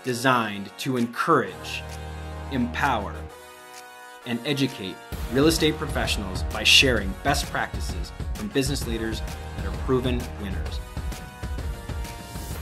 designed to encourage, empower, and educate real estate professionals by sharing best practices from business leaders that are proven winners.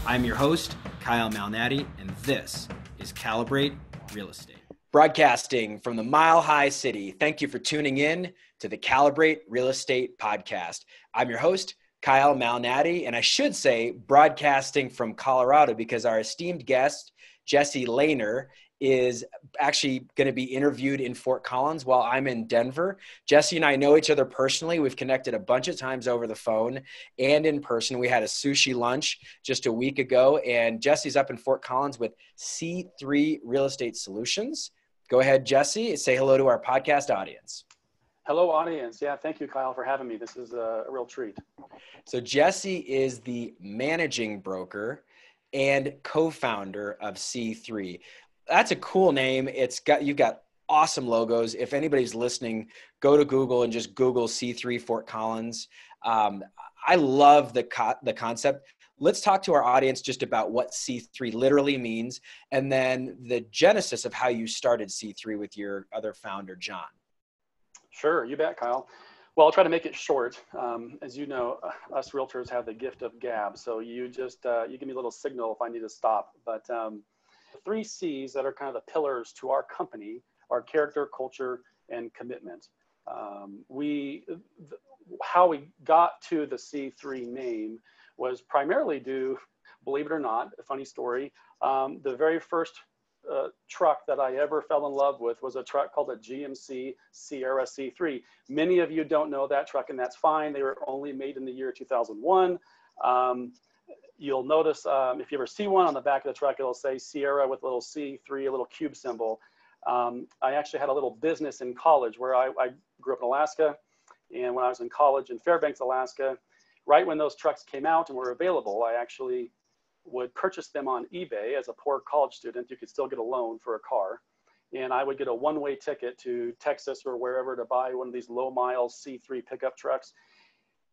I'm your host, Kyle Malnati, and this is Calibrate Real Estate. Broadcasting from the Mile High City, thank you for tuning in to the Calibrate Real Estate Podcast. I'm your host, Kyle Malnati, and I should say broadcasting from Colorado because our esteemed guest, Jesse Lehner, is actually going to be interviewed in Fort Collins while I'm in Denver. Jesse and I know each other personally. We've connected a bunch of times over the phone and in person. We had a sushi lunch just a week ago, and Jesse's up in Fort Collins with C3 Real Estate Solutions. Go ahead, Jesse. Say hello to our podcast audience. Hello, audience. Yeah, thank you, Kyle, for having me. This is a real treat. So Jesse is the managing broker and co-founder of C3. That's a cool name. You've got awesome logos. If anybody's listening, go to Google and just Google C3 Fort Collins. I love the concept. Let's talk to our audience just about what C3 literally means, and then the genesis of how you started C3 with your other founder, John. Sure, you bet, Kyle. Well, I'll try to make it short. As you know, us realtors have the gift of gab. So you just, you give me a little signal if I need to stop. But three C's that are kind of the pillars to our company are character, culture, and commitment. How we got to the C3 name was primarily due, believe it or not, a funny story. The very first truck that I ever fell in love with was a truck called a GMC Sierra C3. Many of you don't know that truck, and that's fine. They were only made in the year 2001. You'll notice if you ever see one on the back of the truck, it'll say Sierra with a little C3, a little cube symbol. I actually had a little business in college where I grew up in Alaska. And when I was in college in Fairbanks, Alaska, right when those trucks came out and were available, I actually would purchase them on eBay. As a poor college student, you could still get a loan for a car. And I would get a one-way ticket to Texas or wherever to buy one of these low-mile C3 pickup trucks.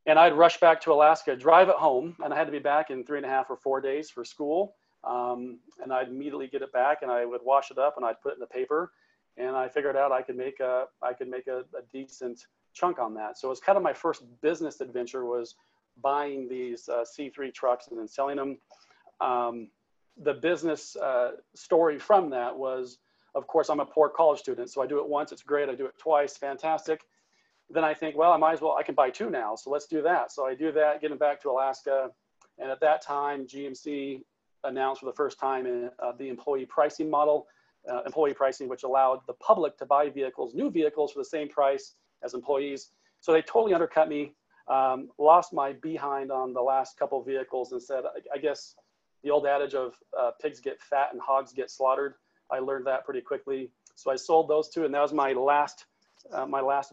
And I'd rush back to Alaska, drive it home, and I had to be back in 3.5 or 4 days for school. And I'd immediately get it back, and I would wash it up, and I'd put it in the paper. And I figured out I could make a decent chunk on that. So it was kind of my first business adventure, was buying these C3 trucks and then selling them. The business story from that was, of course, I'm a poor college student, so I do it once, it's great. I do it twice, fantastic. Then I think, well, I can buy two now, so let's do that. So I do that, getting back to Alaska. And at that time, GMC announced for the first time the employee pricing model, which allowed the public to buy new vehicles for the same price as employees. So they totally undercut me, lost my behind on the last couple of vehicles, and said, I guess the old adage of pigs get fat and hogs get slaughtered. I learned that pretty quickly. So I sold those two, and that was my last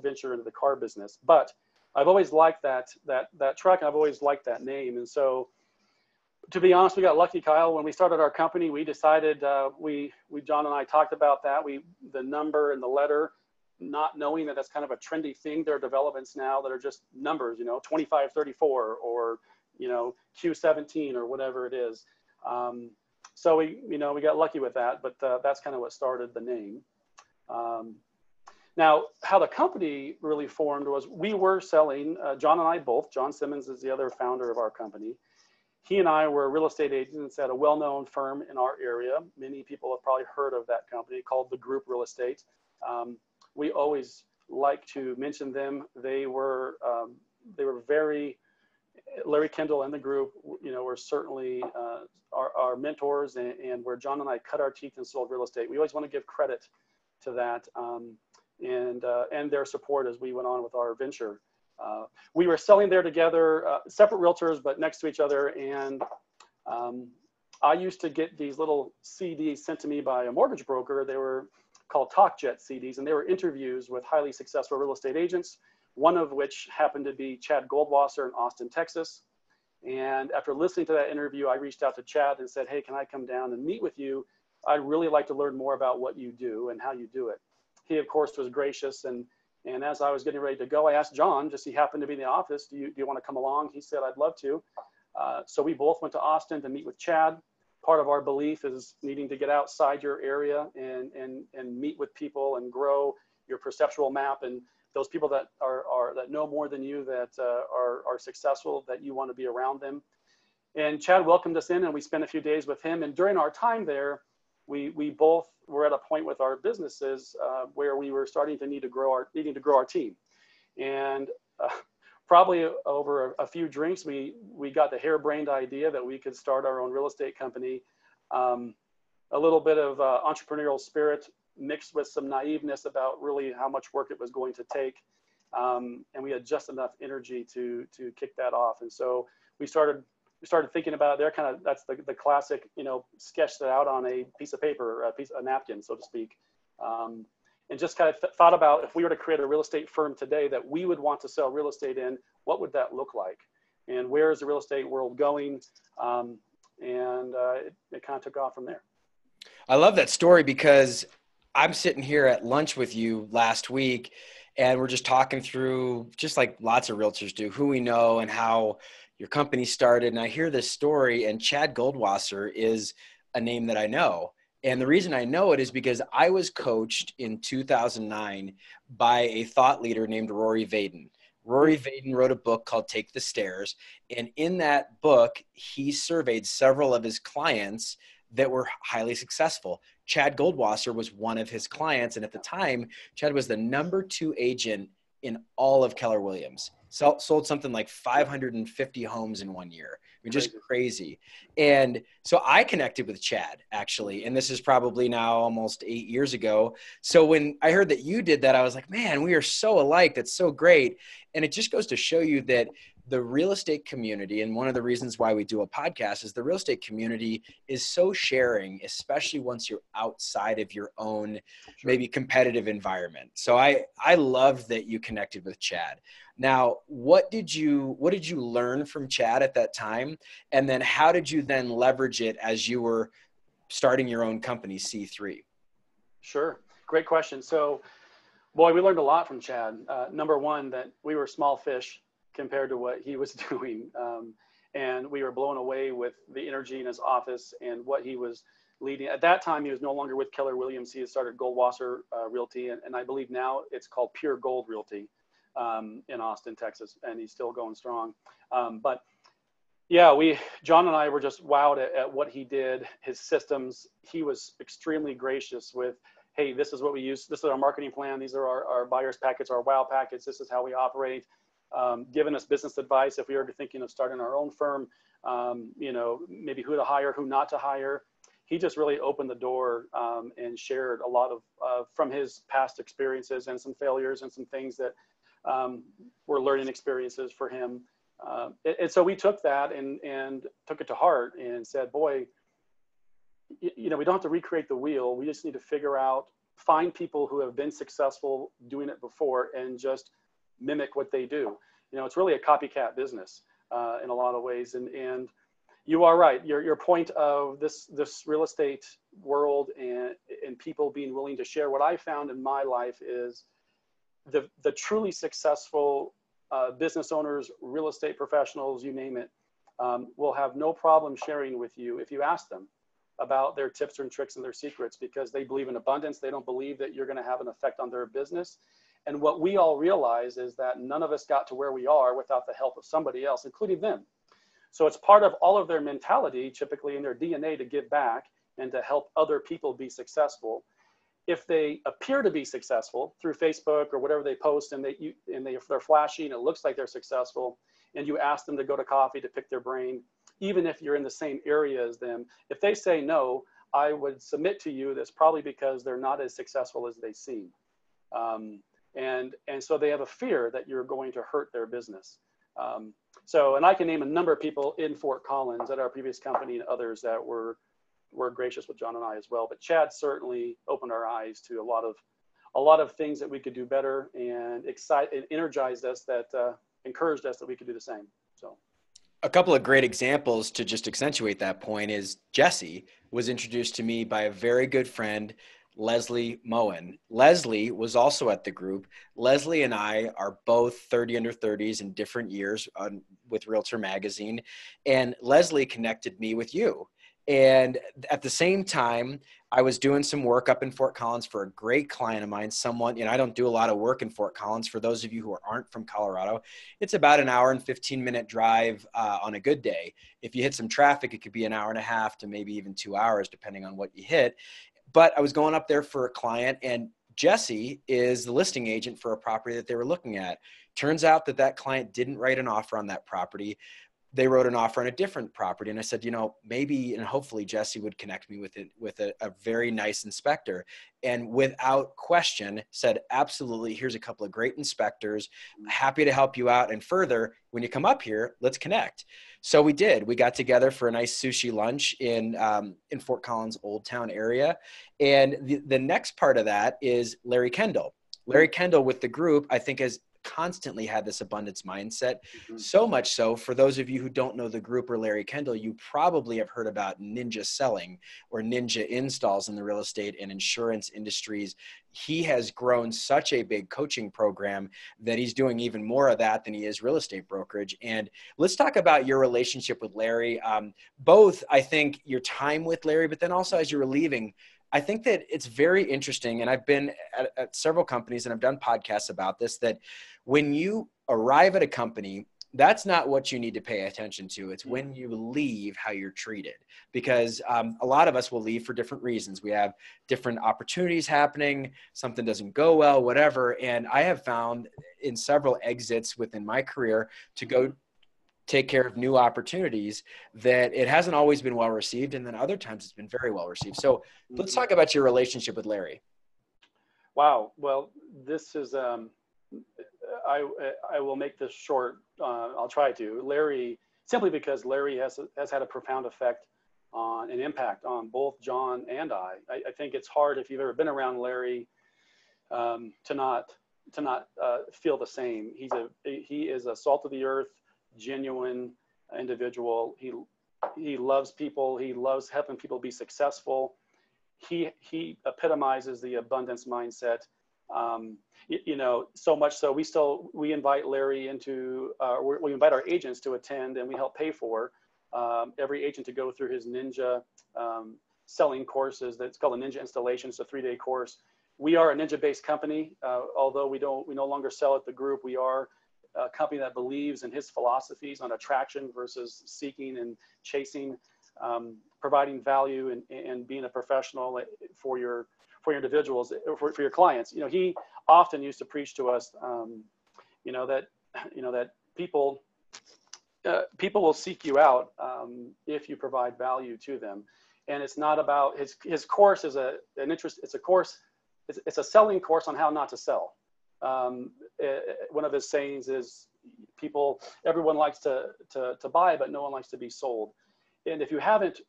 venture into the car business. But I've always liked that truck, and I've always liked that name. And so, to be honest, we got lucky, Kyle. When we started our company, we decided John and I talked about that. The number and the letter, not knowing that that's kind of a trendy thing. There are developments now that are just numbers, 2534 or Q17 or whatever it is. So we got lucky with that, but that's kind of what started the name. Now, how the company really formed was we were selling, John and I both, John Simmons is the other founder of our company. He and I were real estate agents at a well-known firm in our area. Many people have probably heard of that company, called The Group Real Estate. We always like to mention them. They were very, Larry Kendall and the group, were certainly our mentors, and where John and I cut our teeth and sold real estate. We always want to give credit to that and their support as we went on with our venture. We were selling there together, separate realtors, but next to each other. And I used to get these little CDs sent to me by a mortgage broker. They were called TalkJet CDs, and they were interviews with highly successful real estate agents, one of which happened to be Chad Goldwasser in Austin, Texas. And after listening to that interview, I reached out to Chad and said, hey, can I come down and meet with you? I'd really like to learn more about what you do and how you do it. He, of course, was gracious. And as I was getting ready to go, I asked John, just he happened to be in the office, do you want to come along? He said, I'd love to. So we both went to Austin to meet with Chad. part of our belief is needing to get outside your area and meet with people and grow your perceptual map, and those people that that know more than you, that are successful, that you want to be around them. And Chad welcomed us in, and we spent a few days with him. And during our time there, we both were at a point with our businesses where we were starting to needing to grow our team. And probably over a few drinks, we got the harebrained idea that we could start our own real estate company. A little bit of entrepreneurial spirit mixed with some naiveness about really how much work it was going to take. And we had just enough energy to kick that off. And so we started thinking about it there. That's the classic, sketched it out on a piece of paper, a napkin, so to speak. And just kind of thought about, if we were to create a real estate firm today that we would want to sell real estate in, what would that look like? And where is the real estate world going? It kind of took off from there. I love that story, because I'm sitting here at lunch with you last week, and we're just talking through, just like lots of realtors do, who we know and how your company started. And I hear this story, and Chad Goldwasser is a name that I know. And the reason I know it is because I was coached in 2009 by a thought leader named Rory Vaden. Rory Vaden wrote a book called Take the Stairs. And in that book, he surveyed several of his clients that were highly successful. Chad Goldwasser was one of his clients. And at the time, Chad was the #2 agent in all of Keller Williams. Sold something like 550 homes in 1 year. I mean, just crazy. And so I connected with Chad, actually, and this is probably now almost 8 years ago. So when I heard that you did that, I was like, man, we are so alike. That's so great. And it just goes to show you that the real estate community, and one of the reasons why we do a podcast, is the real estate community is so sharing, especially once you're outside of your own maybe competitive environment. So I love that you connected with Chad. Now, what did you learn from Chad at that time? And then how did you then leverage it as you were starting your own company, C3? Sure. Great question. So, boy, we learned a lot from Chad. Number one, that we were small fish compared to what he was doing. And we were blown away with the energy in his office and what he was leading. At that time, he was no longer with Keller Williams. He had started Goldwasser Realty. And I believe now it's called Pure Gold Realty in Austin, Texas. And he's still going strong. But yeah, John and I were just wowed at what he did, his systems. He was extremely gracious with, hey, this is what we use. This is our marketing plan. These are our buyer's packets, our wow packets. This is how we operate. Giving us business advice if we were thinking of starting our own firm, maybe who to hire, who not to hire. He just really opened the door and shared a lot of from his past experiences and some failures and some things that were learning experiences for him. And so we took that and took it to heart and said, boy, we don't have to recreate the wheel. We just need to find people who have been successful doing it before and just mimic what they do. It's really a copycat business in a lot of ways. And you are right. Your point of this real estate world and people being willing to share. What I found in my life is the truly successful business owners, real estate professionals, you name it, will have no problem sharing with you if you ask them about their tips and tricks and their secrets, because they believe in abundance. They don't believe that you're going to have an effect on their business. And what we all realize is that none of us got to where we are without the help of somebody else, including them. So it's part of all of their mentality, typically in their DNA, to give back and to help other people be successful. If they appear to be successful through Facebook or whatever they post, and they're flashy and it looks like they're successful, and you ask them to go to coffee to pick their brain, even if you're in the same area as them, if they say no, I would submit to you that's probably because they're not as successful as they seem. And so they have a fear that you're going to hurt their business. And I can name a number of people in Fort Collins at our previous company and others that were gracious with John and I as well. But Chad certainly opened our eyes to a lot of things that we could do better, and energized us, that encouraged us that we could do the same. So a couple of great examples to just accentuate that point is Jesse was introduced to me by a very good friend, Leslie Moen. Leslie was also at the group. Leslie and I are both 30 under 30s in different years with Realtor Magazine. And Leslie connected me with you. And at the same time, I was doing some work up in Fort Collins for a great client of mine, someone, I don't do a lot of work in Fort Collins. For those of you who aren't from Colorado, it's about an hour and 15-minute drive on a good day. If you hit some traffic, it could be an hour and a half to maybe even 2 hours, depending on what you hit. But I was going up there for a client, and Jesse is the listing agent for a property that they were looking at. Turns out that client didn't write an offer on that property. They wrote an offer on a different property. And I said, maybe and hopefully Jesse would connect me with a very nice inspector. And without question said, absolutely, here's a couple of great inspectors, happy to help you out. And further, when you come up here, let's connect. So we did. We got together for a nice sushi lunch in Fort Collins, Old Town area. And the next part of that is Larry Kendall. Larry Kendall with the group, I think, has constantly had this abundance mindset. So much so, for those of you who don't know the group or Larry Kendall, you probably have heard about ninja selling or ninja installs in the real estate and insurance industries. He has grown such a big coaching program that he's doing even more of that than he is real estate brokerage. And let's talk about your relationship with Larry. Both, I think, your time with Larry, but then also as you were leaving, I think that it's very interesting, and I've been at several companies and I've done podcasts about this, that when you arrive at a company, that's not what you need to pay attention to. It's when you leave, how you're treated. Because a lot of us will leave for different reasons. We have different opportunities happening, something doesn't go well, whatever. And I have found in several exits within my career to go take care of new opportunities that it hasn't always been well received. And then other times it's been very well received. So let's talk about your relationship with Larry. Wow. Well, this is, I will make this short. I'll try to. Larry, simply because Larry has had a profound effect on an impact on both John and I think it's hard, if you've ever been around Larry, to not feel the same. He is a salt of the earth, genuine individual. He loves people. He loves helping people be successful. He epitomizes the abundance mindset. So much so we invite Larry into, we invite our agents to attend, and we help pay for every agent to go through his ninja selling courses. That's called a ninja installation. It's a 3-day course. We are a ninja-based company. Although we no longer sell at the group, we are a company that believes in his philosophies on attraction versus seeking and chasing, providing value and being a professional for your individuals, for your clients. He often used to preach to us, that people will seek you out if you provide value to them. And it's not about his course is it's a course. It's a selling course on how not to sell. One of his sayings is, everyone likes to buy, but no one likes to be sold. And if you haven't,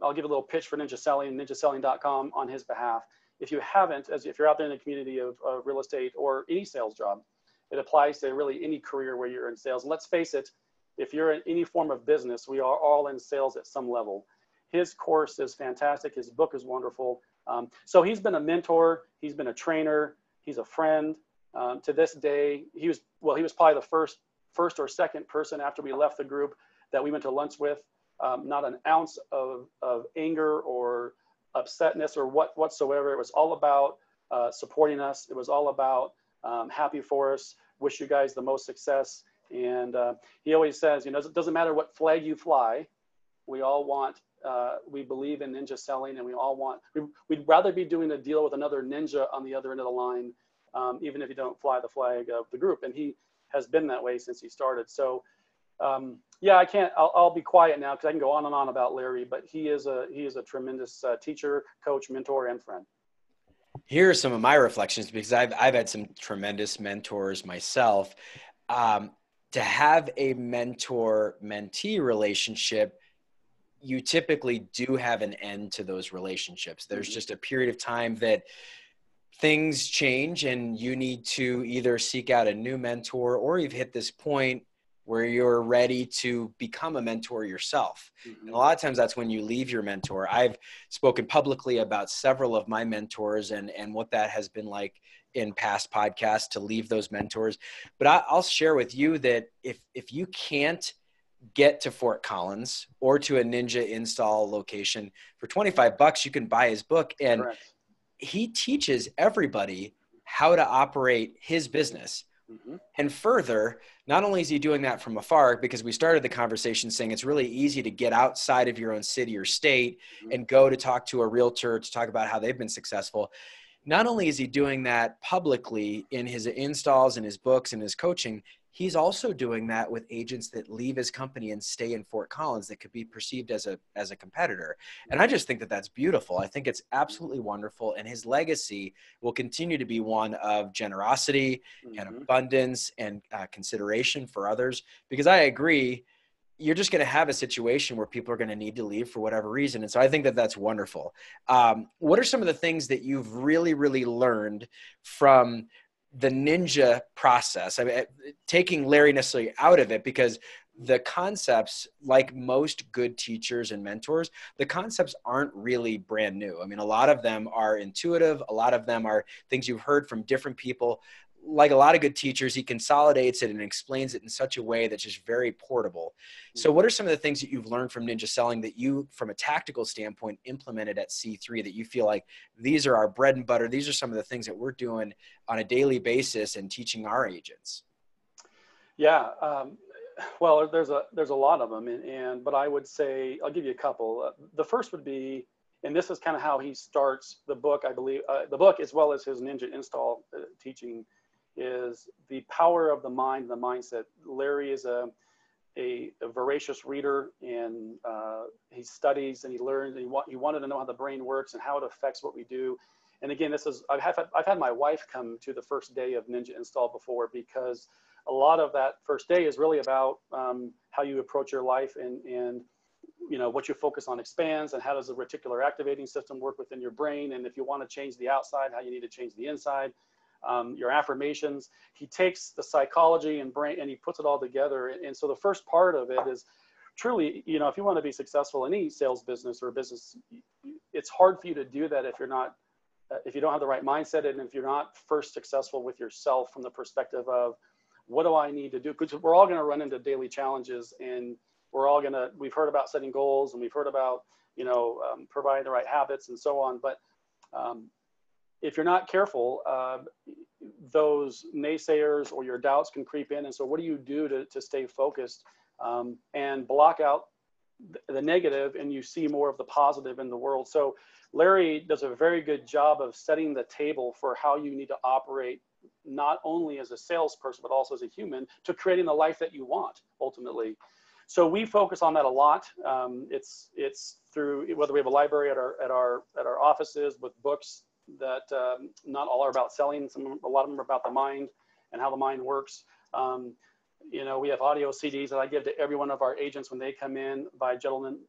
I'll give a little pitch for Ninja Selling, ninjaselling.com on his behalf. If you haven't, if you're out there in the community of real estate or any sales job, it applies to really any career where you're in sales. And let's face it, if you're in any form of business, we are all in sales at some level. His course is fantastic. His book is wonderful. So he's been a mentor. He's been a trainer. He's a friend. To this day, he was probably the first or second person after we left the group that we went to lunch with. Not an ounce of anger or upsetness or whatsoever. It was all about supporting us. It was all about happy for us. Wish you guys the most success. And he always says, it doesn't matter what flag you fly. We all want. We believe in ninja selling, and we'd rather be doing a deal with another ninja on the other end of the line, even if you don't fly the flag of the group. And he has been that way since he started. So I'll be quiet now because I can go on and on about Larry, but he is a tremendous teacher, coach, mentor, and friend. Here are some of my reflections, because I've had some tremendous mentors myself. To have a mentor-mentee relationship, you typically do have an end to those relationships. There's just a period of time that things change and you need to either seek out a new mentor, or you've hit this point where you're ready to become a mentor yourself. And a lot of times that's when you leave your mentor. I've spoken publicly about several of my mentors and what that has been like in past podcasts to leave those mentors. But I'll share with you that if you can't get to Fort Collins or to a Ninja install location for $25, you can buy his book. And Correct. He teaches everybody how to operate his business. Mm-hmm. And further, not only is he doing that from afar, because we started the conversation saying it's really easy to get outside of your own city or state mm-hmm. and go to talk to a realtor to talk about how they've been successful. Not only is he doing that publicly in his installs and his books and his coaching, he's also doing that with agents that leave his company and stay in Fort Collins that could be perceived as a competitor. And I just think that that's beautiful. I think it's absolutely wonderful. And his legacy will continue to be one of generosity mm-hmm. and abundance and consideration for others, because I agree, you're just going to have a situation where people are going to need to leave for whatever reason. And so I think that that's wonderful. What are some of the things that you've really, really learned from the Ninja process? I mean, taking Larry necessarily out of it, because the concepts, like most good teachers and mentors, the concepts aren't really brand new. I mean, a lot of them are intuitive. A lot of them are things you've heard from different people. Like a lot of good teachers, he consolidates it and explains it in such a way that's just very portable. So what are some of the things that you've learned from Ninja Selling that you, from a tactical standpoint, implemented at C3 that you feel like these are our bread and butter? These are some of the things that we're doing on a daily basis and teaching our agents. Yeah. Well, there's a lot of them. But I would say, I'll give you a couple. The first would be, and this is kind of how he starts the book, I believe, the book as well as his Ninja install teaching, is the power of the mind, the mindset. Larry is a voracious reader, and he studies and he learns, and he wanted to know how the brain works and how it affects what we do. And again, I've had my wife come to the first day of Ninja install before, because a lot of that first day is really about how you approach your life, and what you focus on expands, and how does the reticular activating system work within your brain, and if you want to change the outside, how you need to change the inside. Your affirmations. He takes the psychology and brain and he puts it all together. And so the first part of it is truly, if you want to be successful in any sales business or business, it's hard for you to do that if you're not, if you don't have the right mindset, and if you're not first successful with yourself from the perspective of what do I need to do? Because we're all going to run into daily challenges, and we've heard about setting goals, and we've heard about, providing the right habits and so on. But if you're not careful, those naysayers or your doubts can creep in. And so what do you do to stay focused and block out the negative, and you see more of the positive in the world? So Larry does a very good job of setting the table for how you need to operate, not only as a salesperson, but also as a human, to creating the life that you want ultimately. So we focus on that a lot. It's through, whether we have a library at our offices with books that not all are about selling. A lot of them are about the mind and how the mind works. We have audio CDs that I give to every one of our agents when they come in, by a gentleman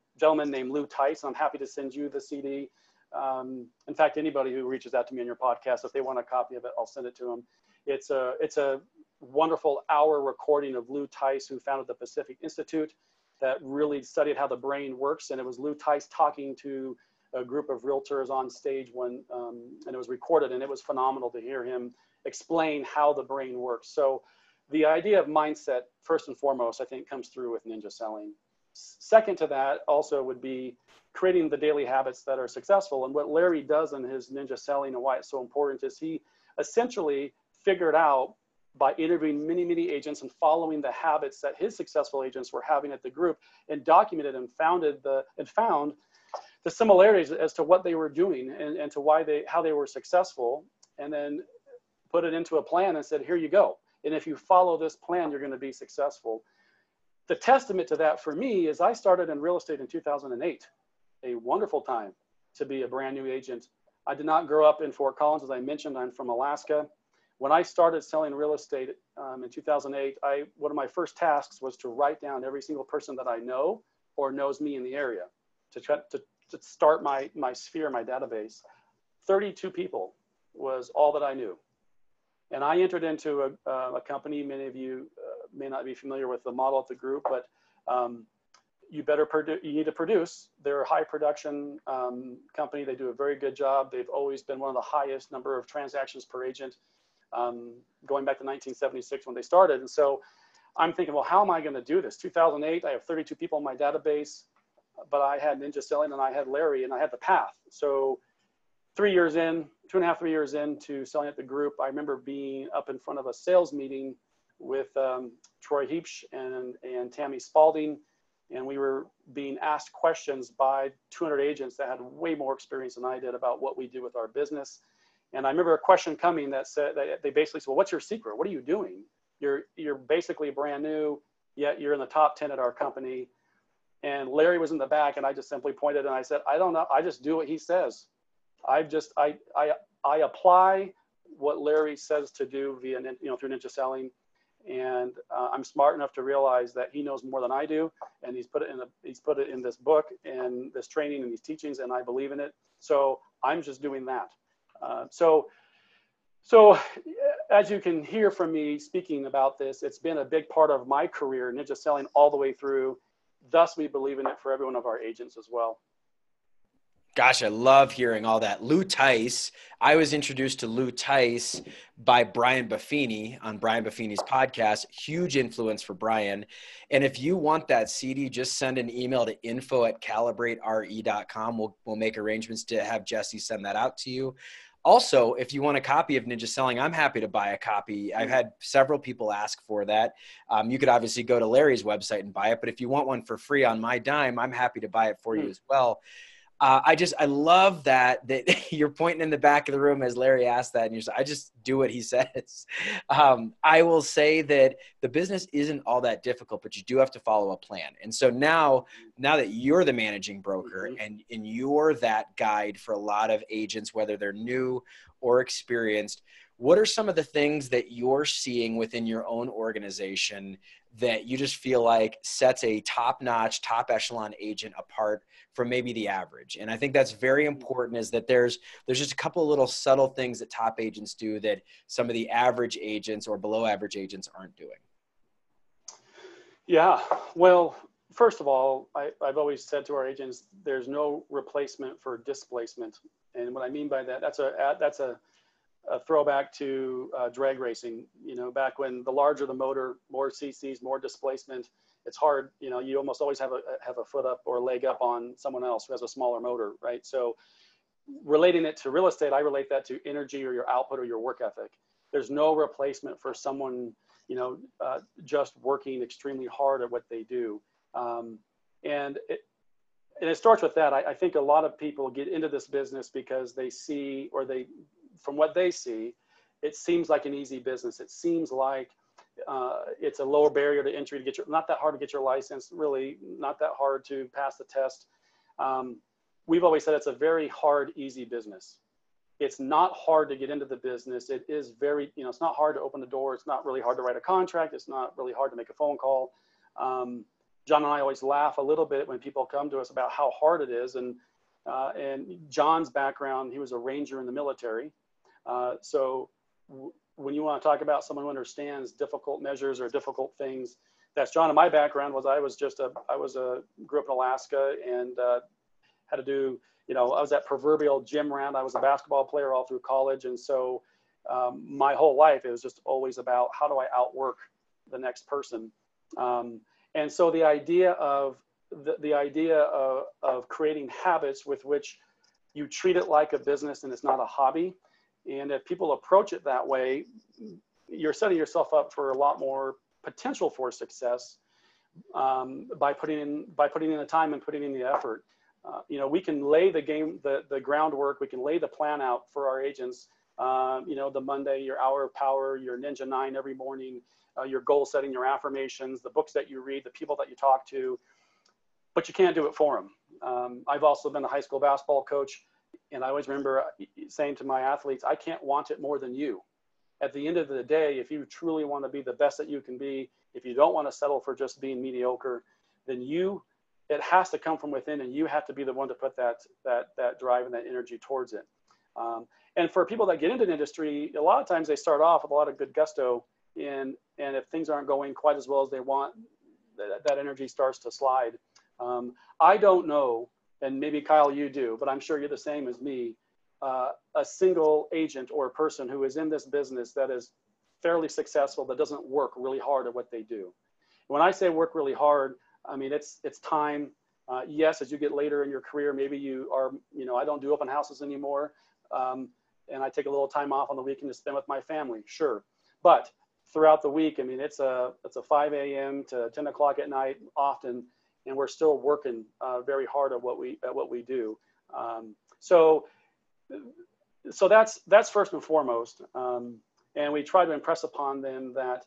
named Lou Tice. I'm happy to send you the CD. In fact, anybody who reaches out to me on your podcast, if they want a copy of it, I'll send it to them. It's a wonderful hour recording of Lou Tice, who founded the Pacific Institute, that really studied how the brain works. And it was Lou Tice talking to a group of realtors on stage and it was recorded, and it was phenomenal to hear him explain how the brain works. So the idea of mindset, first and foremost, I think comes through with Ninja Selling. Second to that also would be creating the daily habits that are successful. And what Larry does in his Ninja Selling, and why it's so important, is he essentially figured out, by interviewing many, many agents and following the habits that his successful agents were having at the group, and documented and found the similarities as to what they were doing and to how they were successful, and then put it into a plan and said, here you go. And if you follow this plan, you're going to be successful. The testament to that for me is I started in real estate in 2008, a wonderful time to be a brand new agent. I did not grow up in Fort Collins. As I mentioned, I'm from Alaska. When I started selling real estate in 2008, one of my first tasks was to write down every single person that I know or knows me in the area, to start my sphere, my database. 32 people was all that I knew. And I entered into a company. Many of you may not be familiar with the model at the group, but you need to produce. They're a high production company. They do a very good job. They've always been one of the highest number of transactions per agent, going back to 1976 when they started. And so I'm thinking, well, how am I going to do this? 2008, I have 32 people in my database, but I had Ninja Selling and I had Larry and I had the path. So 3 years in, 2.5, 3 years into selling at the group, I remember being up in front of a sales meeting with Troy Heapsch and Tammy Spalding. And we were being asked questions by 200 agents that had way more experience than I did about what we do with our business. And I remember a question coming that said, that they basically said, well, what's your secret? What are you doing? You're basically brand new, yet you're in the top 10 at our company. And Larry was in the back, and I just simply pointed and I said, I don't know. I just do what he says. I apply what Larry says to do via, through Ninja Selling. And I'm smart enough to realize that he knows more than I do, and he's put it in this book and this training and these teachings, and I believe in it. So I'm just doing that. So as you can hear from me speaking about this, it's been a big part of my career, Ninja Selling all the way through. Thus, we believe in it for every one of our agents as well. Gosh, I love hearing all that. Lou Tice, I was introduced to Lou Tice by Brian Buffini on Brian Buffini's podcast. Huge influence for Brian. And if you want that CD, just send an email to info@calibrate.re.com. We'll make arrangements to have Jesse send that out to you. Also, if you want a copy of Ninja Selling, I'm happy to buy a copy. I've had several people ask for that. You could obviously go to Larry's website and buy it, but if you want one for free on my dime, I'm happy to buy it for you as well. I love that you're pointing in the back of the room as Larry asked that, and you're saying, I just do what he says. I will say that the business isn't all that difficult, but you do have to follow a plan. And so now that you're the managing broker and you're that guide for a lot of agents, whether they're new or experienced, what are some of the things that you're seeing within your own organization that you just feel like sets a top-notch, top echelon agent apart from maybe the average? And I think that's very important, is that there's just a couple of little subtle things that top agents do that some of the average agents or below average agents aren't doing. Yeah, well, first of all, I've always said to our agents, there's no replacement for displacement. And what I mean by that, that's a throwback to drag racing. Back when the larger the motor, more cc's, more displacement, it's hard. You almost always have a foot up or a leg up on someone else who has a smaller motor, right? So relating it to real estate, I relate that to energy or your output or your work ethic. There's no replacement for someone, just working extremely hard at what they do. And it starts with that. I think a lot of people get into this business because they see, from what they see, it seems like an easy business. It seems like it's a lower barrier to entry to get not that hard to get your license, really not that hard to pass the test. We've always said it's a very hard, easy business. It's not hard to get into the business. It is very, it's not hard to open the door. It's not really hard to write a contract. It's not really hard to make a phone call. John and I always laugh a little bit when people come to us about how hard it is. And John's background, he was a ranger in the military. So when you want to talk about someone who understands difficult measures or difficult things, that's John. And my background was I grew up in Alaska and had to do, I was that proverbial gym rat. I was a basketball player all through college. And so my whole life, it was just always about how do I outwork the next person. And so the idea of creating habits with which you treat it like a business and it's not a hobby. And if people approach it that way, you're setting yourself up for a lot more potential for success by putting in the time and putting in the effort. We can lay the groundwork. We can lay the plan out for our agents. The Monday, your hour of power, your Ninja 9 every morning, your goal setting, your affirmations, the books that you read, the people that you talk to, but you can't do it for them. I've also been a high school basketball coach. And I always remember saying to my athletes, I can't want it more than you. At the end of the day, if you truly want to be the best that you can be, if you don't want to settle for just being mediocre, then it has to come from within, and you have to be the one to put that drive and that energy towards it. And for people that get into the industry, a lot of times they start off with a lot of good gusto, and if things aren't going quite as well as they want, that energy starts to slide. I don't know. And maybe Kyle, you do, but I'm sure you're the same as me, a single agent or person who is in this business that is fairly successful, that doesn't work really hard at what they do. When I say work really hard, I mean, it's time. Yes, as you get later in your career, maybe you are, I don't do open houses anymore. And I take a little time off on the weekend to spend with my family. Sure. But throughout the week, I mean, it's a 5 a.m. to 10 o'clock at night often, and we're still working very hard at what we do. So that's first and foremost. And we try to impress upon them that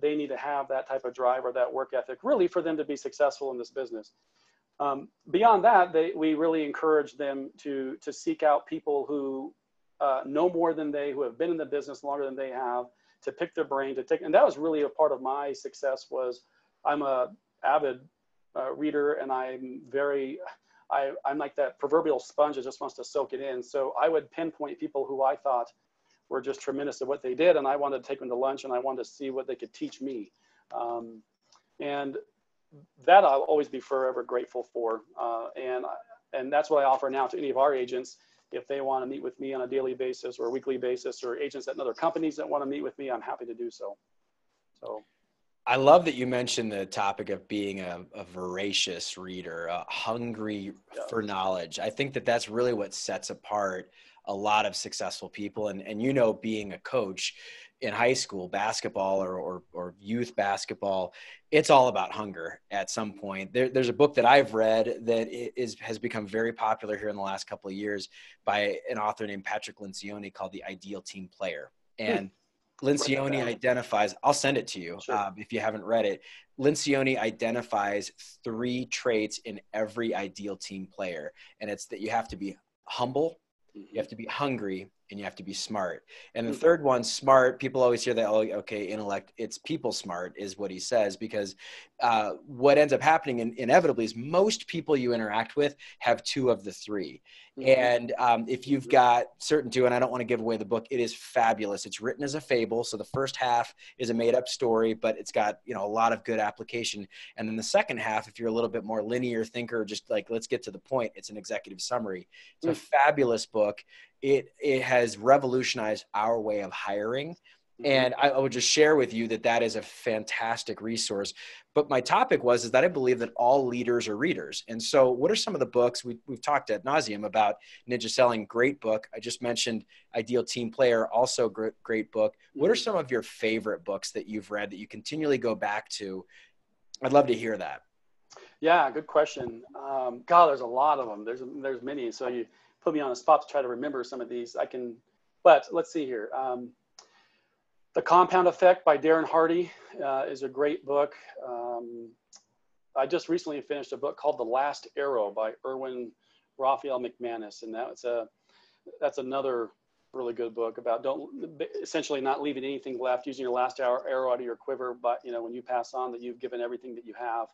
they need to have that type of drive or that work ethic, really, for them to be successful in this business. Beyond that, we really encourage them to seek out people who know more than they, who have been in the business longer than they have, to pick their brain, and that was really a part of my success. Was I'm a avid reader, and I'm like that proverbial sponge that just wants to soak it in. So I would pinpoint people who I thought were just tremendous at what they did, and I wanted to take them to lunch, and I wanted to see what they could teach me. And that I'll always be forever grateful for. And that's what I offer now to any of our agents. If they want to meet with me on a daily basis or a weekly basis, or agents at other companies that want to meet with me, I'm happy to do so. I love that you mentioned the topic of being a voracious reader, hungry for knowledge. I think that that's really what sets apart a lot of successful people. And being a coach in high school basketball or youth basketball, it's all about hunger at some point. There's a book that I've read that has become very popular here in the last couple of years by an author named Patrick Lencioni called The Ideal Team Player. And Lencioni identifies, I'll send it to you if you haven't read it. Lencioni identifies 3 traits in every ideal team player. And it's that you have to be humble, you have to be hungry, and you have to be smart. And the third one, smart, people always hear that, oh, okay, intellect, it's people smart is what he says, because what ends up happening inevitably is most people you interact with have 2 of the 3. And if you've got certain 2, and I don't want to give away the book, it is fabulous. It's written as a fable. So the first half is a made up story, but it's got, a lot of good application. And then the second half, if you're a little bit more linear thinker, just like, let's get to the point, it's an executive summary. It's a fabulous book. It has revolutionized our way of hiring. And I would just share with you that is a fantastic resource. But my topic is that I believe that all leaders are readers. And so what are some of the books we've talked ad nauseum about? Ninja Selling, great book. I just mentioned Ideal Team Player, also great book. What are some of your favorite books that you've read that you continually go back to? I'd love to hear that. Yeah, good question. God, there's a lot of them. There's many. So you put me on the spot to try to remember some of these. But let's see here. The Compound Effect by Darren Hardy is a great book. I just recently finished a book called The Last Arrow by Erwin Raphael McManus, and that's another really good book about essentially not leaving anything left, using your last arrow out of your quiver, but when you pass on, that you've given everything that you have.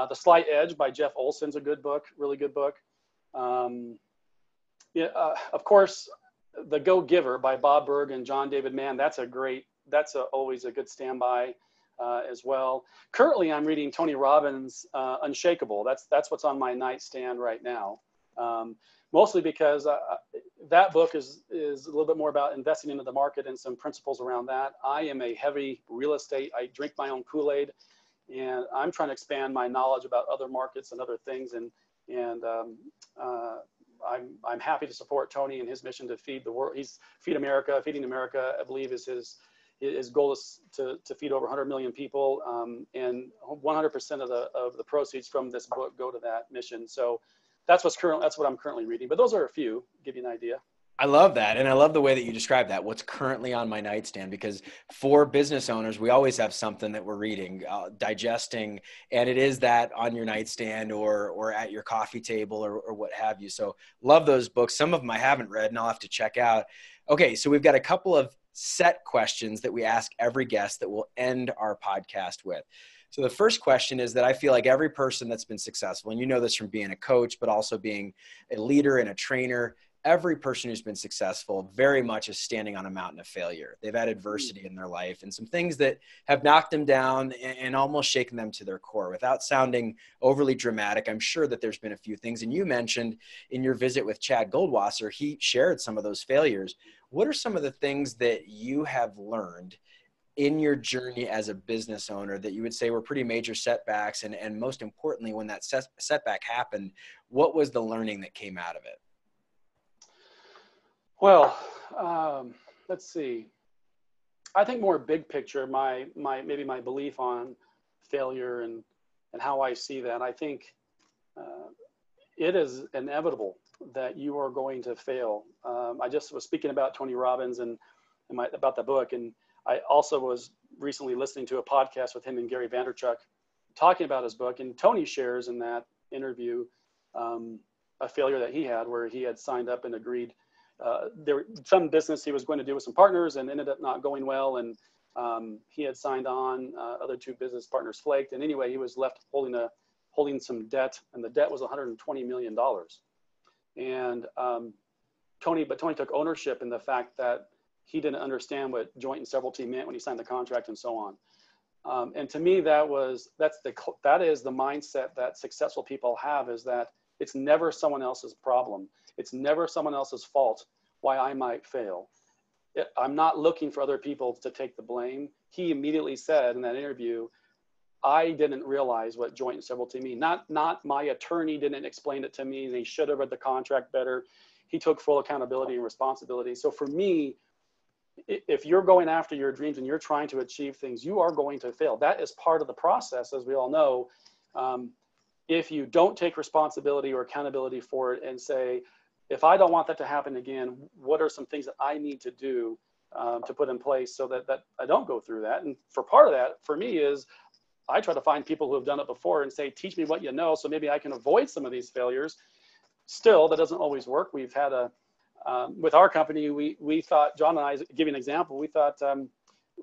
The Slight Edge by Jeff Olson's a good book, really good book. Of course, The Go-Giver by Bob Berg and John David Mann. That's always a good standby as well. Currently, I'm reading Tony Robbins' Unshakable. That's what's on my nightstand right now. Mostly because that book is a little bit more about investing into the market and some principles around that. I am a heavy real estate. I drink my own Kool-Aid, and I'm trying to expand my knowledge about other markets and other things. And I'm happy to support Tony and his mission to feed the world. Feeding America, I believe, is his goal is to feed over 100 million people, and 100% of the proceeds from this book go to that mission. So that's what I'm currently reading. But those are a few, give you an idea. I love that. And I love the way that you describe that, what's currently on my nightstand, because for business owners, we always have something that we're reading, digesting, and it is that on your nightstand or at your coffee table or what have you. So love those books. Some of them I haven't read and I'll have to check out. Okay. So we've got a couple of set questions that we ask every guest that we'll end our podcast with. So the first question is that I feel like every person that's been successful, and you know this from being a coach, but also being a leader and a trainer, every person who's been successful very much is standing on a mountain of failure. They've had adversity in their life and some things that have knocked them down and almost shaken them to their core. Without sounding overly dramatic, I'm sure that there's been a few things. And you mentioned in your visit with Chad Goldwasser, he shared some of those failures. What are some of the things that you have learned in your journey as a business owner that you would say were pretty major setbacks? And most importantly, when that setback happened, what was the learning that came out of it? Well, let's see. I think more big picture, maybe my belief on failure and how I see that. I think it is inevitable that you are going to fail. I just was speaking about Tony Robbins and about the book, and I also was recently listening to a podcast with him and Gary Vaynerchuk talking about his book, and Tony shares in that interview a failure that he had where he had signed up and agreed there some business he was going to do with some partners and ended up not going well, and he had signed on, other two business partners flaked, and anyway he was left holding some debt, and the debt was $120 million. And Tony took ownership in the fact that he didn't understand what joint and several team meant when he signed the contract and so on. And to me, that is the mindset that successful people have, is that it's never someone else's problem. It's never someone else's fault why I might fail. I'm not looking for other people to take the blame. He immediately said in that interview, I didn't realize what joint and several team mean. Not my attorney didn't explain it to me, and he should have read the contract better. He took full accountability and responsibility. So for me, if you're going after your dreams and you're trying to achieve things, you are going to fail. That is part of the process, as we all know. If you don't take responsibility or accountability for it and say, if I don't want that to happen again, what are some things that I need to do to put in place so that I don't go through that? And for part of that, for me, is I try to find people who have done it before and say, teach me what you know, so maybe I can avoid some of these failures. Still, that doesn't always work. We've had with our company, we thought, John and I, give you an example, we thought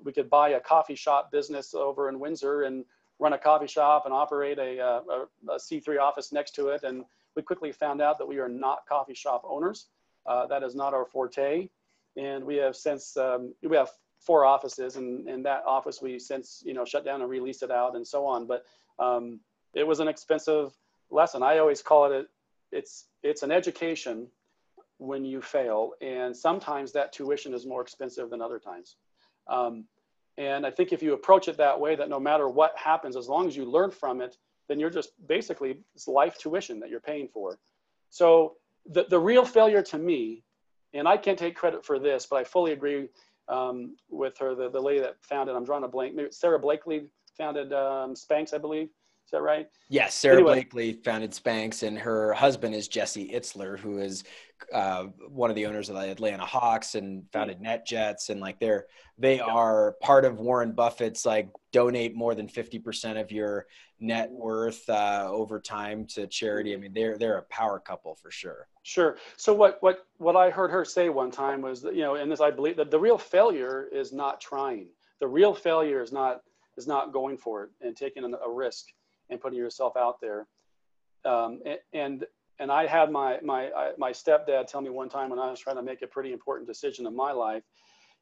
we could buy a coffee shop business over in Windsor and run a coffee shop and operate a C3 office next to it. And we quickly found out that we are not coffee shop owners. That is not our forte. And we have since, we have 4 offices, and that office we since, shut down and released it out and so on. But it was an expensive lesson. I always call it, it's an education when you fail. And sometimes that tuition is more expensive than other times. And I think if you approach it that way, that no matter what happens, as long as you learn from it, then you're just basically, it's life tuition that you're paying for. So the real failure to me, and I can't take credit for this, but I fully agree with her, the lady that founded, I'm drawing a blank, maybe Sara Blakely founded Spanx, I believe. Is that right? Yes, Sara Blakely founded Spanx, and her husband is Jesse Itzler, who is one of the owners of the Atlanta Hawks and founded NetJets, and they are part of Warren Buffett's donate more than 50% of your net worth over time to charity. I mean, they're a power couple for sure. Sure. So what I heard her say one time was that, and this, I believe that the real failure is not trying. The real failure is not going for it and taking a risk and putting yourself out there. And I had my stepdad tell me one time when I was trying to make a pretty important decision in my life,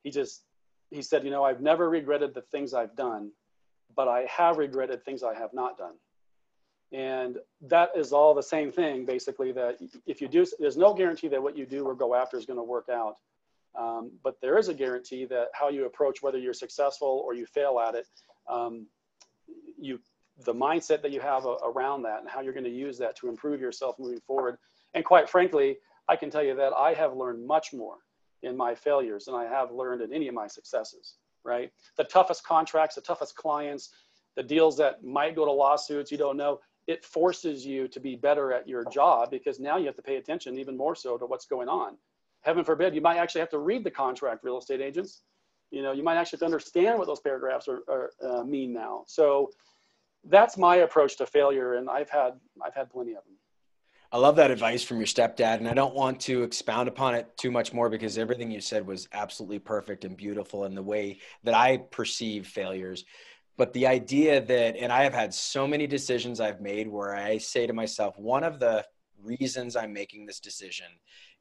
he said, I've never regretted the things I've done, but I have regretted things I have not done. And that is all the same thing, basically, that if you do, there's no guarantee that what you do or go after is going to work out. But there is a guarantee that how you approach, whether you're successful or you fail at it, the mindset that you have around that and how you're going to use that to improve yourself moving forward. And quite frankly, I can tell you that I have learned much more in my failures than I have learned in any of my successes, right? The toughest contracts, the toughest clients, the deals that might go to lawsuits, you don't know, it forces you to be better at your job, because now you have to pay attention even more so to what's going on. Heaven forbid, you might actually have to read the contract, real estate agents. You might actually have to understand what those paragraphs mean now. So that's my approach to failure, and I've had plenty of them. I love that advice from your stepdad, and I don't want to expound upon it too much more because everything you said was absolutely perfect and beautiful in the way that I perceive failures. But the idea that, and I have had so many decisions I've made where I say to myself, one of the reasons I'm making this decision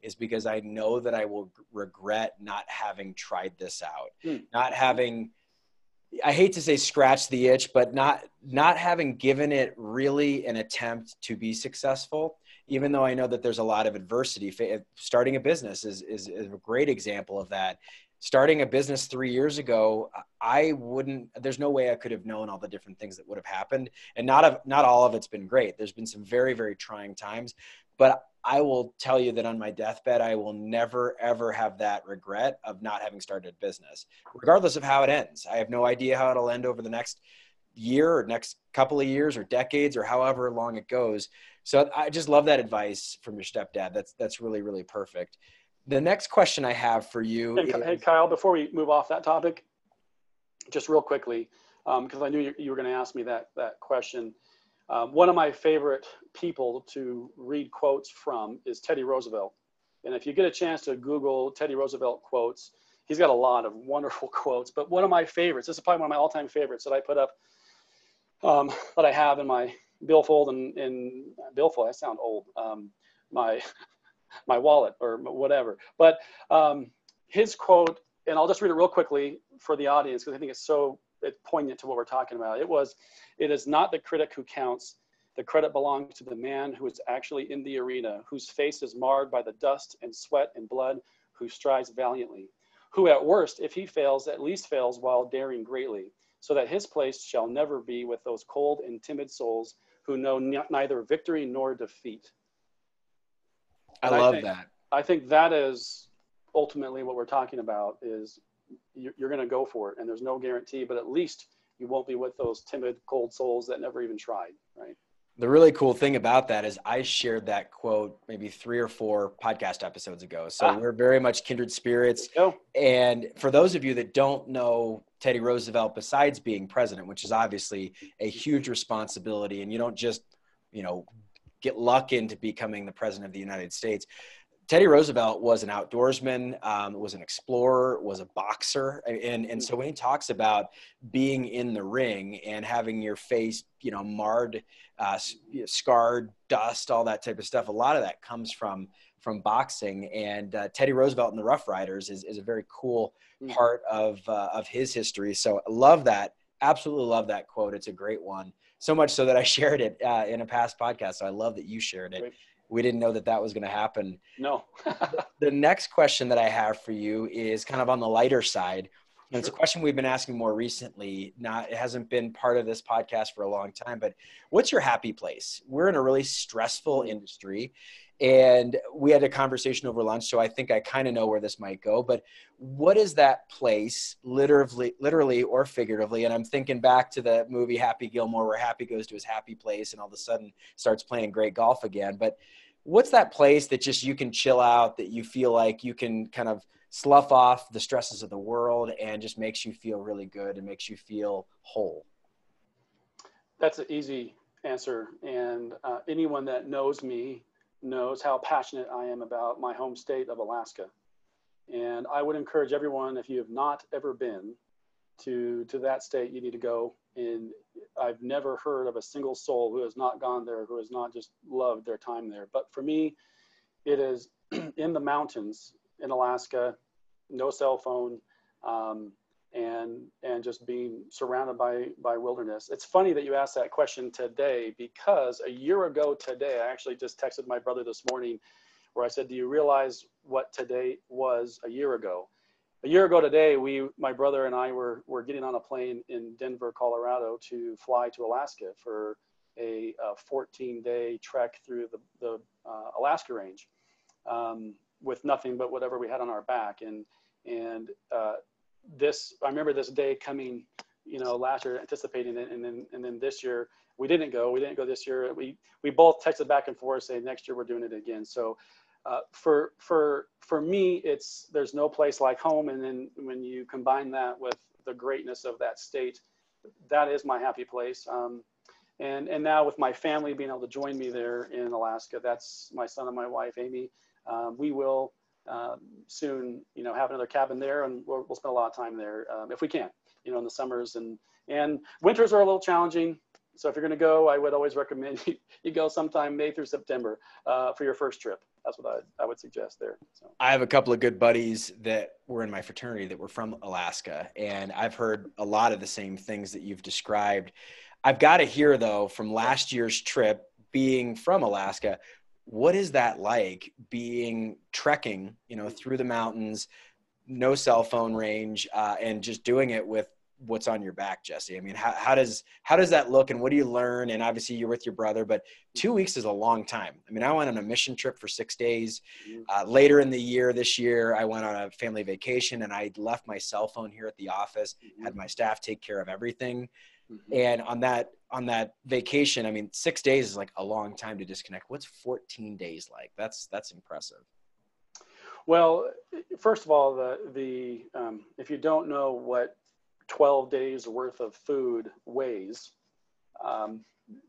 is because I know that I will regret not having tried this out, not having, I hate to say scratch the itch, but not having given it really an attempt to be successful, even though I know that there's a lot of adversity. Starting a business is a great example of that. starting a business 3 years ago, there's no way I could have known all the different things that would have happened. And not all of it's been great. There's been some very, very trying times, but I will tell you that on my deathbed, I will never, ever have that regret of not having started a business, regardless of how it ends. I have no idea how it'll end over the next year or next couple of years or decades or however long it goes. So I just love that advice from your stepdad. That's really, really perfect. The next question I have for you Hey, Kyle, before we move off that topic, just real quickly, because I knew you were going to ask me that question. One of my favorite people to read quotes from is Teddy Roosevelt. And if you get a chance to Google Teddy Roosevelt quotes, he's got a lot of wonderful quotes, but one of my favorites, this is probably one of my all-time favorites that I put up, that I have in my billfold and billfold, I sound old, my wallet or whatever. But his quote, and I'll just read it real quickly for the audience because I think it's poignant to what we're talking about. It is not the critic who counts. The credit belongs to the man who is actually in the arena, whose face is marred by the dust and sweat and blood, who strives valiantly, who at worst, if he fails, at least fails while daring greatly, so that his place shall never be with those cold and timid souls who know neither victory nor defeat. I love that. I think that is ultimately what we're talking about is you're going to go for it and there's no guarantee, but at least you won't be with those timid, cold souls that never even tried, right? The really cool thing about that is I shared that quote maybe 3 or 4 podcast episodes ago. So we're very much kindred spirits. And for those of you that don't know Teddy Roosevelt, besides being president, which is obviously a huge responsibility, and you don't just, get luck into becoming the president of the United States. Teddy Roosevelt was an outdoorsman, was an explorer, was a boxer. And so when he talks about being in the ring and having your face, marred, scarred, dust, all that type of stuff, a lot of that comes from boxing. And Teddy Roosevelt and the Rough Riders is a very cool part of his history. So I love that. Absolutely love that quote. It's a great one. So much so that I shared it in a past podcast. So I love that you shared it. Great. We didn't know that was going to happen. No. The next question that I have for you is kind of on the lighter side. And it's a question we've been asking more recently. It hasn't been part of this podcast for a long time, but what's your happy place? We're in a really stressful industry, and we had a conversation over lunch, so I think I kind of know where this might go. But what is that place, literally or figuratively? And I'm thinking back to the movie Happy Gilmore, where Happy goes to his happy place and all of a sudden starts playing great golf again. But what's that place that just you can chill out, that you feel like you can kind of slough off the stresses of the world and just makes you feel really good and makes you feel whole? That's an easy answer. And anyone that knows me knows how passionate I am about my home state of Alaska. And I would encourage everyone, if you have not ever been to that state, you need to go. And I've never heard of a single soul who has not gone there, who has not just loved their time there. But for me, it is in the mountains in Alaska, no cell phone, and just being surrounded by wilderness. It's funny that you asked that question today, because a year ago today, I actually just texted my brother this morning where I said, do you realize what today was a year ago? A year ago today, my brother and I were getting on a plane in Denver, Colorado to fly to Alaska for a 14-day trek through the Alaska range. With nothing but whatever we had on our back. And I remember this day coming, last year, anticipating it. And then this year we didn't go this year. We both texted back and forth saying next year we're doing it again. So for me, there's no place like home. And then when you combine that with the greatness of that state, that is my happy place. And now with my family being able to join me there in Alaska, that's my son and my wife, Amy. We will soon, have another cabin there, and we'll spend a lot of time there if we can, in the summers, and winters are a little challenging. So if you're going to go, I would always recommend you go sometime May through September for your first trip. That's what I would suggest there. So. I have a couple of good buddies that were in my fraternity that were from Alaska, and I've heard a lot of the same things that you've described. I've got to hear, though, from last year's trip, being from Alaska, what is that like, being trekking, through the mountains, no cell phone range, and just doing it with what's on your back, Jesse. I mean, how does that look, and what do you learn? And obviously you're with your brother, but 2 weeks is a long time. I mean, I went on a mission trip for 6 days. Later in the year, this year, I went on a family vacation, and I left my cell phone here at the office, had my staff take care of everything. And on that vacation, I mean, 6 days is like a long time to disconnect. What's 14 days like? That's impressive. Well, first of all, if you don't know what 12 days worth of food weighs,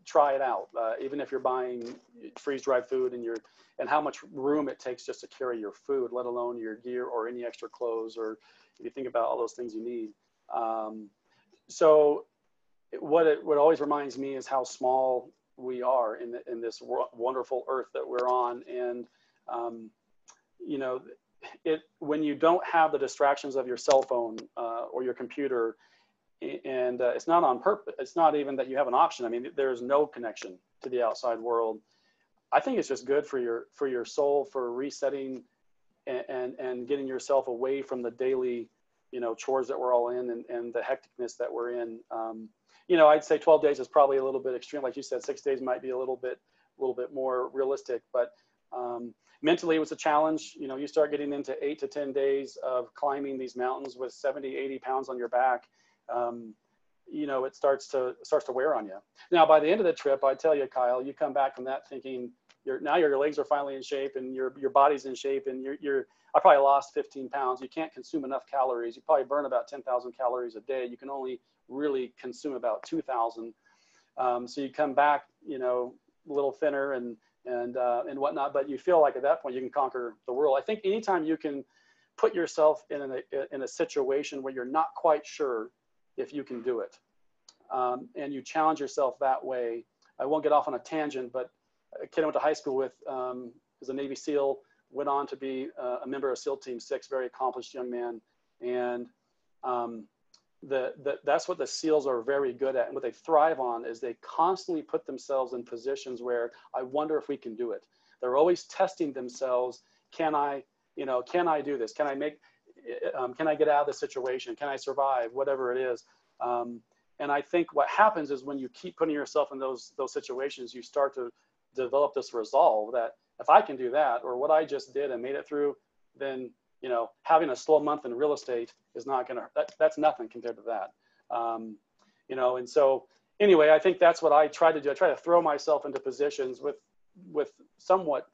try it out. Even if you're buying freeze-dried food and how much room it takes just to carry your food, let alone your gear or any extra clothes, or if you think about all those things you need. So what always reminds me is how small we are in this wonderful earth that we're on. And, when you don't have the distractions of your cell phone or your computer, and it's not on purpose, it's not even that you have an option. I mean, there's no connection to the outside world. I think it's just good for your soul, for resetting and getting yourself away from the daily, chores that we're all in and the hecticness that we're in. I'd say 12 days is probably a little bit extreme. Like you said, 6 days might be a little bit more realistic, but mentally it was a challenge. You start getting into 8 to 10 days of climbing these mountains with 70, 80 pounds on your back. It starts to wear on you. Now, by the end of the trip, I tell you, Kyle, you come back from that thinking your legs are finally in shape and your body's in shape, and I probably lost 15 pounds. You can't consume enough calories. You probably burn about 10,000 calories a day. You can only really consume about 2,000. So you come back, a little thinner and whatnot, but you feel like at that point you can conquer the world. I think anytime you can put yourself in a situation where you're not quite sure if you can do it, and you challenge yourself that way. I won't get off on a tangent, but a kid I went to high school with is a Navy SEAL, went on to be a member of SEAL Team 6, very accomplished young man. And that's what the SEALs are very good at. And what they thrive on is they constantly put themselves in positions where I wonder if we can do it. They're always testing themselves. Can I do this? Can I get out of the situation? Can I survive? Whatever it is. And I think what happens is when you keep putting yourself in those situations, you start to develop this resolve that if I can do that, or what I just did and made it through, then, having a slow month in real estate is not going to, that's nothing compared to that. And so anyway, I think that's what I try to do. I try to throw myself into positions with somewhat,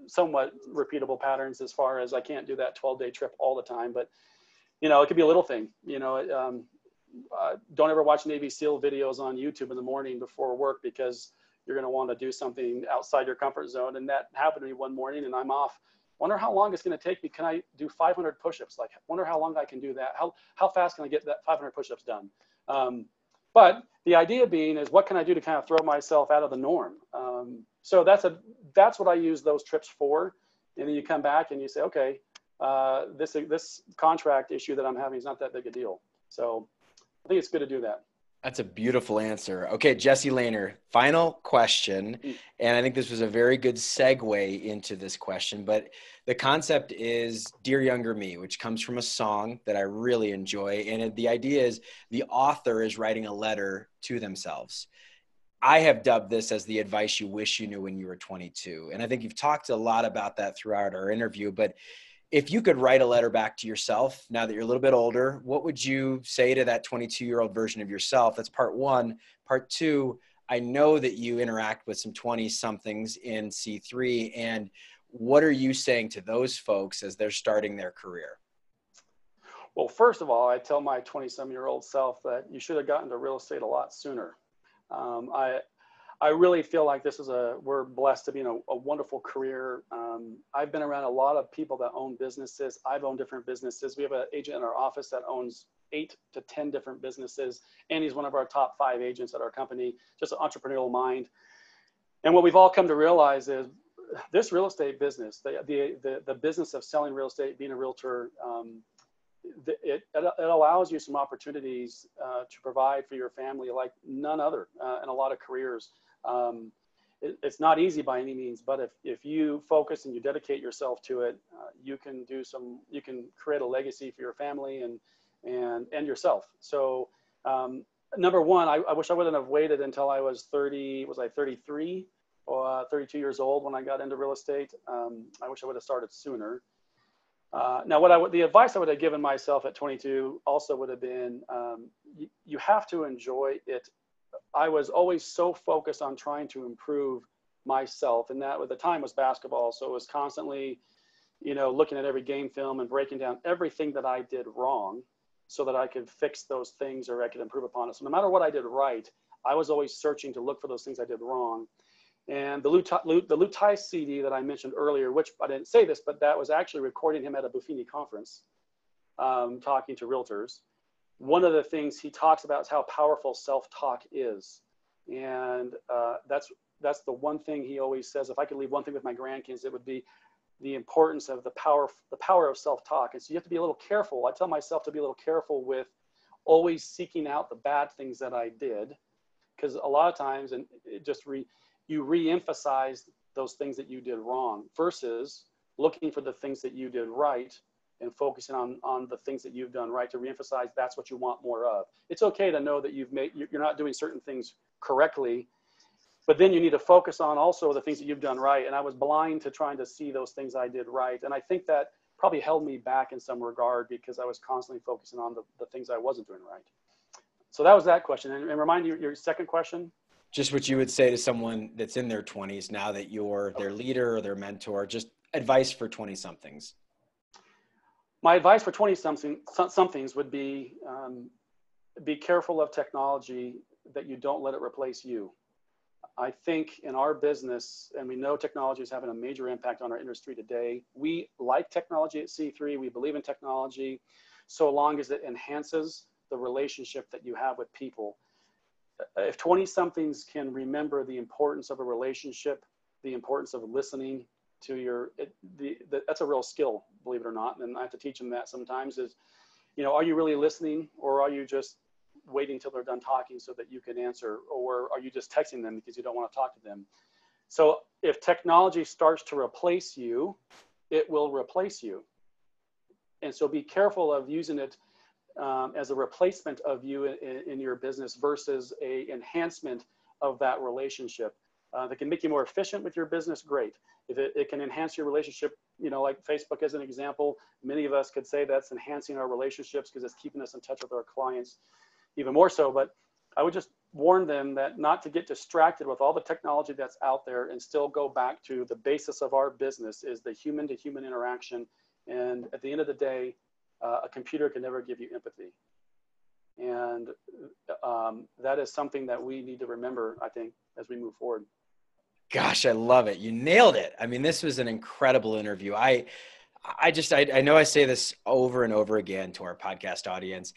somewhat repeatable patterns, as far as I can't do that 12-day trip all the time, but it could be a little thing. Don't ever watch Navy SEAL videos on YouTube in the morning before work, because you're going to want to do something outside your comfort zone. And that happened to me one morning, and I'm off. Wonder how long it's going to take me. Can I do 500 push-ups? Like, wonder how long I can do that. How fast can I get that 500 push-ups done? But the idea being is, what can I do to kind of throw myself out of the norm? So that's what I use those trips for. And then you come back and you say, okay, this contract issue that I'm having is not that big a deal. So I think it's good to do that. That's a beautiful answer. Okay, Jesse Lehner, final question. And I think this was a very good segue into this question, but the concept is Dear Younger Me, which comes from a song that I really enjoy. And the idea is the author is writing a letter to themselves. I have dubbed this as the advice you wish you knew when you were 22. And I think you've talked a lot about that throughout our interview, but if you could write a letter back to yourself now that you're a little bit older, what would you say to that 22-year-old version of yourself? That's part one. Part two, I know that you interact with some 20-somethings in C3, and what are you saying to those folks as they're starting their career? Well, first of all, I tell my 20-some-year-old self that you should have gotten to real estate a lot sooner. I really feel like we're blessed to be in a wonderful career. I've been around a lot of people that own businesses. I've owned different businesses. We have an agent in our office that owns 8 to 10 different businesses. And he's one of our top 5 agents at our company, just an entrepreneurial mind. And what we've all come to realize is this real estate business, the business of selling real estate, being a realtor, it allows you some opportunities to provide for your family like none other in a lot of careers. it's not easy by any means, but if you focus and you dedicate yourself to it, you can create a legacy for your family and yourself. So number one, I wish I wouldn't have waited until I was 33 or 32 years old when I got into real estate. I wish I would have started sooner. Now, the advice I would have given myself at 22 also would have been, you have to enjoy it. I was always so focused on trying to improve myself, and that at the time was basketball. So it was constantly, looking at every game film and breaking down everything that I did wrong so that I could fix those things or I could improve upon it. So no matter what I did right, I was always searching to look for those things I did wrong. And the Lou Tice CD that I mentioned earlier, which I didn't say this, but that was actually recording him at a Buffini conference, talking to realtors. One of the things he talks about is how powerful self-talk is. And that's the one thing he always says. If I could leave one thing with my grandkids, it would be the importance of the power of self-talk. And so you have to be a little careful. I tell myself to be a little careful with always seeking out the bad things that I did, because a lot of times, and it just you re-emphasize those things that you did wrong versus looking for the things that you did right and focusing on the things that you've done right to re-emphasize that's what you want more of. It's okay to know that you're not doing certain things correctly, but then you need to focus on also the things that you've done right. And I was blind to trying to see those things I did right. And I think that probably held me back in some regard because I was constantly focusing on the things I wasn't doing right. So that was that question. And remind you your second question. Just what you would say to someone that's in their 20s now that you're their leader or their mentor, just advice for 20-somethings. My advice for 20-somethings would be careful of technology, that you don't let it replace you. I think in our business, and we know technology is having a major impact on our industry today, we like technology at C3. We believe in technology so long as it enhances the relationship that you have with people. If 20-somethings can remember the importance of a relationship, the importance of listening to that's a real skill, believe it or not. And I have to teach them that sometimes is, are you really listening, or are you just waiting till they're done talking so that you can answer, or are you just texting them because you don't want to talk to them? So if technology starts to replace you, it will replace you. And so be careful of using it as a replacement of you in your business versus a enhancement of that relationship. That can make you more efficient with your business, great. If it can enhance your relationship, like Facebook as an example, many of us could say that's enhancing our relationships because it's keeping us in touch with our clients even more so. But I would just warn them that not to get distracted with all the technology that's out there and still go back to the basis of our business is the human to human interaction. And at the end of the day, a computer can never give you empathy. And that is something that we need to remember, I think, as we move forward. Gosh, I love it. You nailed it. I mean, this was an incredible interview. I know I say this over and over again to our podcast audience.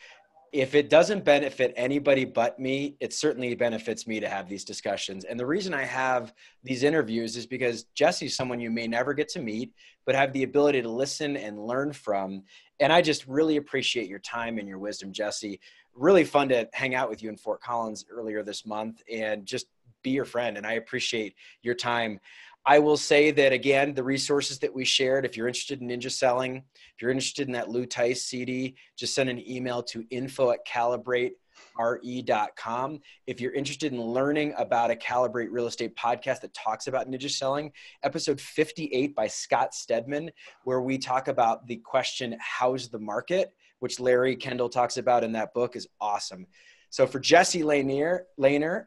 If it doesn't benefit anybody but me, it certainly benefits me to have these discussions. And the reason I have these interviews is because Jesse's someone you may never get to meet, but have the ability to listen and learn from. And I just really appreciate your time and your wisdom, Jesse. Really fun to hang out with you in Fort Collins earlier this month and just be your friend. And I appreciate your time. I will say that, again, the resources that we shared, if you're interested in ninja selling, if you're interested in that Lou Tice CD, just send an email to info@calibrate.re.com. If you're interested in learning about a Calibrate Real Estate podcast that talks about ninja selling, episode 58 by Scott Stedman, where we talk about the question, how's the market, which Larry Kendall talks about in that book, is awesome. So for Jesse Lanier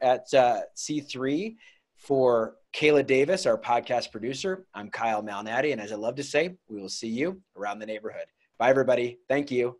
at C3, for Kayla Davis, our podcast producer, I'm Kyle Malnati. And as I love to say, we will see you around the neighborhood. Bye, everybody. Thank you.